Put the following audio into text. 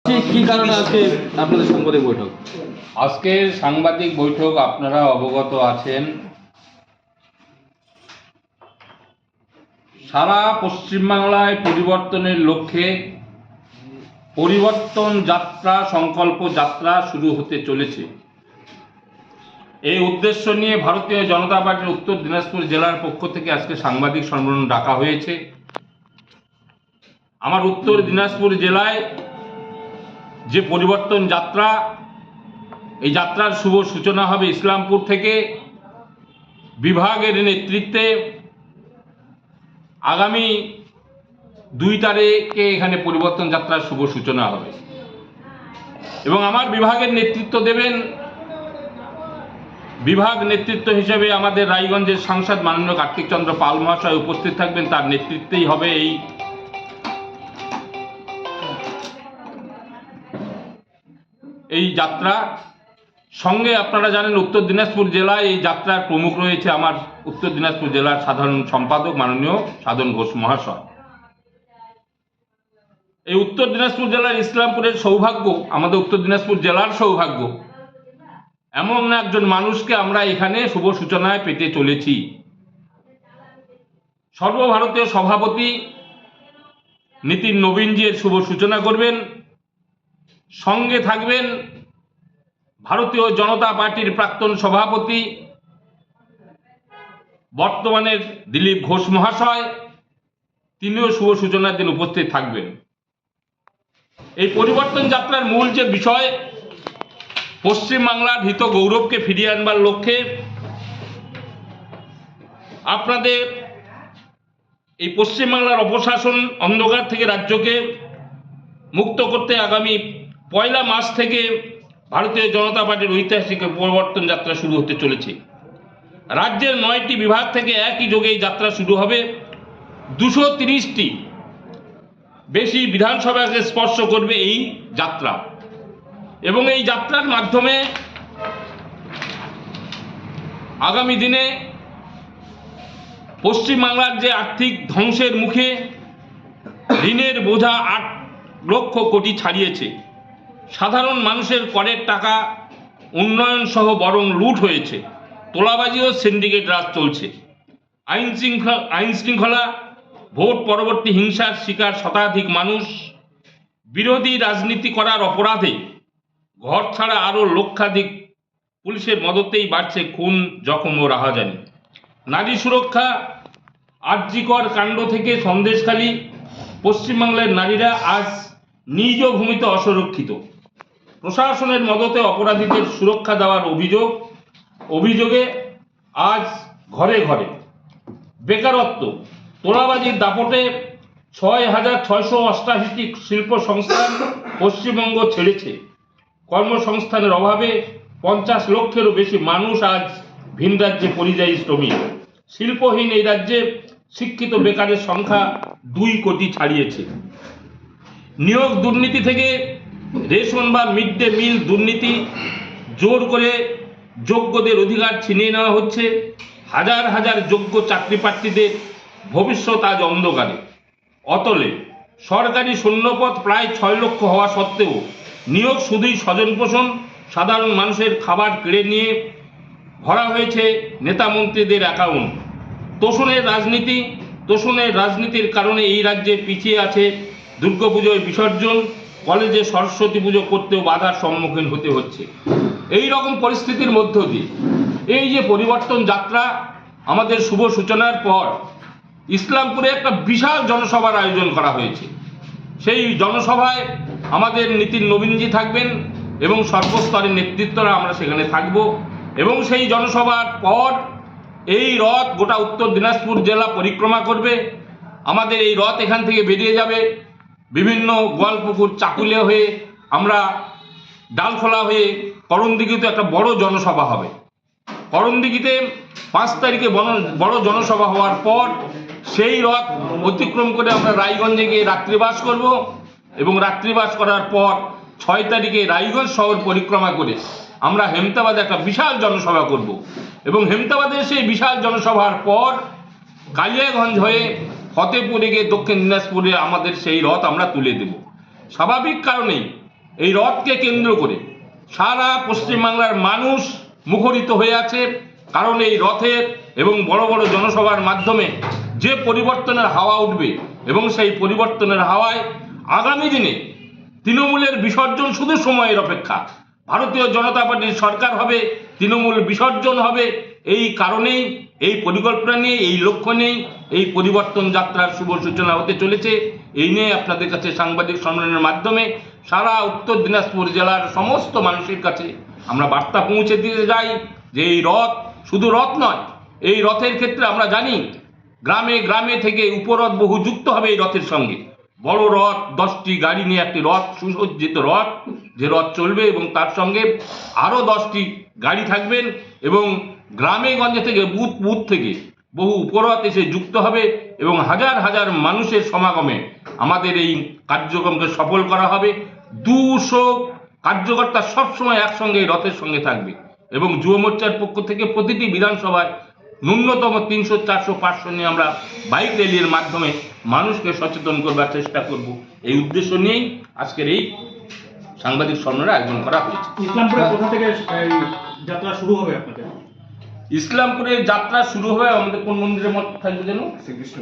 কি কারণে আজকে আপনাদের সাংবাদিক বৈঠক? আজকের সাংবাদিক বৈঠক আপনারা অবগত আছেন, সারা পশ্চিমবাংলায় পরিবর্তনের লক্ষ্যে পরিবর্তন যাত্রা, সংকল্প যাত্রা শুরু হতে চলেছে। এই উদ্দেশ্য নিয়ে ভারতীয় জনতা পার্টির উত্তর দিনাজপুর জেলার পক্ষ থেকে আজকে সাংবাদিক সম্মেলন ডাকা হয়েছে। আমার উত্তর দিনাজপুর জেলায় যে পরিবর্তন যাত্রা, এই যাত্রার শুভ সূচনা হবে ইসলামপুর থেকে। বিভাগের নেতৃত্বে আগামী 2 তারিখে এখানে পরিবর্তন যাত্রার শুভ সূচনা হবে এবং আমার বিভাগের নেতৃত্ব দেবেন, বিভাগ নেতৃত্ব হিসেবে আমাদের রায়গঞ্জের সাংসদ মাননীয় কার্তিক চন্দ্র পাল মহাশয় উপস্থিত থাকবেন। তার নেতৃত্বেই হবে এই যাত্রা। সঙ্গে আপনারা জানেন উত্তর দিনাজপুর জেলায় এই যাত্রার প্রমুখ রয়েছে আমার উত্তর দিনাজপুর জেলার সাধারণ সম্পাদক মাননীয় সাধন ঘোষ মহাশয়। এই উত্তর দিনাজপুর জেলার ইসলামপুরের সৌভাগ্য, আমাদের উত্তর দিনাজপুর জেলার সৌভাগ্য, এমন একজন মানুষকে আমরা এখানে শুভ সূচনায় পেতে চলেছি। সর্বভারতীয় সভাপতি নীতিন নবীনজি এর শুভ সূচনা করবেন। সঙ্গে থাকবেন ভারতীয় জনতা পার্টির প্রাক্তন সভাপতি বর্তমানের দিলীপ ঘোষ মহাশয়, তিনিও শুভ সূচনার দিন উপস্থিত থাকবেন। এই পরিবর্তন যাত্রার মূল যে বিষয়, পশ্চিমবাংলার হিত গৌরবকে ফিরিয়ে আনবার লক্ষ্যে আপনাদের এই পশ্চিমবাংলার অপশাসন অন্ধকার থেকে রাজ্যকে মুক্ত করতে আগামী 1 মার্চ থেকে ভারতীয় জনতা পার্টির ঐতিহাসিক পরিবর্তন যাত্রা শুরু হতে চলেছে। রাজ্যের 9টি বিভাগ থেকে একই যোগে এই যাত্রা শুরু হবে। 230টি বেশি বিধানসভাকে স্পর্শ করবে এই যাত্রা এবং এই যাত্রার মাধ্যমে আগামী দিনে পশ্চিমবাংলার যে আর্থিক ধ্বংসের মুখে, ঋণের বোঝা 8 লক্ষ কোটি ছাড়িয়েছে, সাধারণ মানুষের করের টাকা উন্নয়ন সহ বরং লুট হয়েছে, তোলাবাজি ও সিন্ডিকেট রাজ চলছে, আইন শৃঙ্খলা, ভোট পরবর্তী হিংসার শিকার শতাধিক মানুষ, বিরোধী রাজনীতি করার অপরাধে ঘর ছাড়া আরও লক্ষাধিক, পুলিশের মদতেই বাড়ছে খুন, জখম ও রাহাজানি। নারী সুরক্ষা, আরজিকর কাণ্ড থেকে সন্দেশখালী, পশ্চিমবাংলার নারীরা আজ নিজ ভূমিতে অসুরক্ষিত। প্রশাসনের মদতে অপরাধীদের সুরক্ষা দেওয়ার অভিযোগে আজ ঘরে ঘরে বেকারত্ব, তোলাবাজির দাপটে 6,688টি শিল্প সংস্থান পশ্চিমবঙ্গ ছেড়েছে। কর্মসংস্থানের অভাবে 50 লক্ষেরও বেশি মানুষ আজ ভিন রাজ্যে পরিযায়ী শ্রমিক। শিল্পহীন এই রাজ্যে শিক্ষিত বেকারের সংখ্যা 2 কোটি ছাড়িয়েছে। নিয়োগ দুর্নীতি থেকে রেশন বা মিড ডে মিল দুর্নীতি, জোর করে যোগ্যদের অধিকার ছিনিয়ে নেওয়া হচ্ছে। হাজার হাজার যোগ্য চাকরি প্রার্থীদের ভবিষ্যৎ আজ অন্ধকারে, অতলে। সরকারি শূন্যপদ প্রায় 6 লক্ষ হওয়া সত্ত্বেও নিয়োগ শুধুই স্বজন পোষণ, সাধারণ মানুষের খাবার কেড়ে নিয়ে ভরা হয়েছে নেতা মন্ত্রীদের অ্যাকাউন্ট। তোষণের রাজনীতির কারণে এই রাজ্যে পিছিয়ে আছে দুর্গাপুজোয় বিসর্জন, কলেজে সরস্বতী পুজো করতেও বাধার সম্মুখীন হতে হচ্ছে। এই রকম পরিস্থিতির মধ্য দিয়ে এই যে পরিবর্তন যাত্রা, আমাদের শুভ সূচনার পর ইসলামপুরে একটা বিশাল জনসভার আয়োজন করা হয়েছে। সেই জনসভায় আমাদের নীতিন নবীনজি থাকবেন এবং সর্বস্তরের নেতৃত্বরা আমরা সেখানে থাকব এবং সেই জনসভার পর এই রথ গোটা উত্তর দিনাজপুর জেলা পরিক্রমা করবে। আমাদের এই রথ এখান থেকে বেরিয়ে যাবে বিভিন্ন গোয়ালপুকুর, চাকুলিয়া হয়ে আমরা ডালখোলা হয়ে করণদিঘিতে একটা বড় জনসভা হবে। করণদিঘিতে 5 তারিখে বড় জনসভা হওয়ার পর সেই রথ অতিক্রম করে আমরা রায়গঞ্জে গিয়ে রাত্রিবাস করব এবং রাত্রিবাস করার পর 6 তারিখে রায়গঞ্জ শহর পরিক্রমা করে আমরা হেমতাবাদে একটা বিশাল জনসভা করব এবং হেমতাবাদে সেই বিশাল জনসভার পর কালিয়াগঞ্জ হয়ে ফতেপুরে গিয়ে দক্ষিণ দিনাজপুরে আমাদের সেই রথ আমরা তুলে দেব। স্বাভাবিক কারণেই এই রথকে কেন্দ্র করে সারা পশ্চিমবাংলার মানুষ মুখরিত হয়ে আছে। কারণ এই রথের এবং বড় বড় জনসভার মাধ্যমে যে পরিবর্তনের হাওয়া উঠবে এবং সেই পরিবর্তনের হাওয়ায় আগামী দিনে তৃণমূলের বিসর্জন শুধু সময়ের অপেক্ষা। ভারতীয় জনতা পার্টির সরকার হবে, তৃণমূল বিসর্জন হবে। এই কারণেই, এই পরিকল্পনা নিয়ে, এই লক্ষ্য নিয়েই এই পরিবর্তন যাত্রার শুভ সূচনা হতে চলেছে। এই নিয়ে আপনাদের কাছে সাংবাদিক সম্মেলনের মাধ্যমে সারা উত্তর দিনাজপুর জেলার সমস্ত মানুষের কাছে আমরা বার্তা পৌঁছে দিতে যাই যে এই রথ শুধু রথ নয়, এই রথের ক্ষেত্রে আমরা জানি গ্রামে গ্রামে থেকে উপরথ বহু যুক্ত হবে এই রথের সঙ্গে। বড় রথ, 10টি গাড়ি নিয়ে একটি রথ, সুসজ্জিত রথ, যে রথ চলবে এবং তার সঙ্গে আরও 10টি গাড়ি থাকবেন এবং গ্রামে গঞ্জে থেকে বুথ বুথ থেকে বহু উপরথ এসে যুক্ত হবে এবং হাজার হাজার মানুষের সমাগমে আমাদের এই কার্যক্রমকে সফল করা হবে। 200 কার্যকর্তা সবসময় একসঙ্গে এই রথের সঙ্গে থাকবে এবং যুব মোর্চার পক্ষ থেকে প্রতিটি বিধানসভায় ন্যূনতম 300, 400, 500 নিয়ে আমরা বাইক র্যালির মাধ্যমে মানুষকে সচেতন করবার চেষ্টা করব। এই উদ্দেশ্য নিয়েই আজকের এই সাংবাদিক সম্মেলনের আয়োজন করা হয়েছে। ইসলামপুরে কোথা থেকে এই যাত্রা শুরু হবে আপনাদের? ইসলামপুরের যাত্রা শুরু হবে আমাদের কোন মন্দিরের মধ্যে থাকবে যেন? শ্রীকৃষ্ণ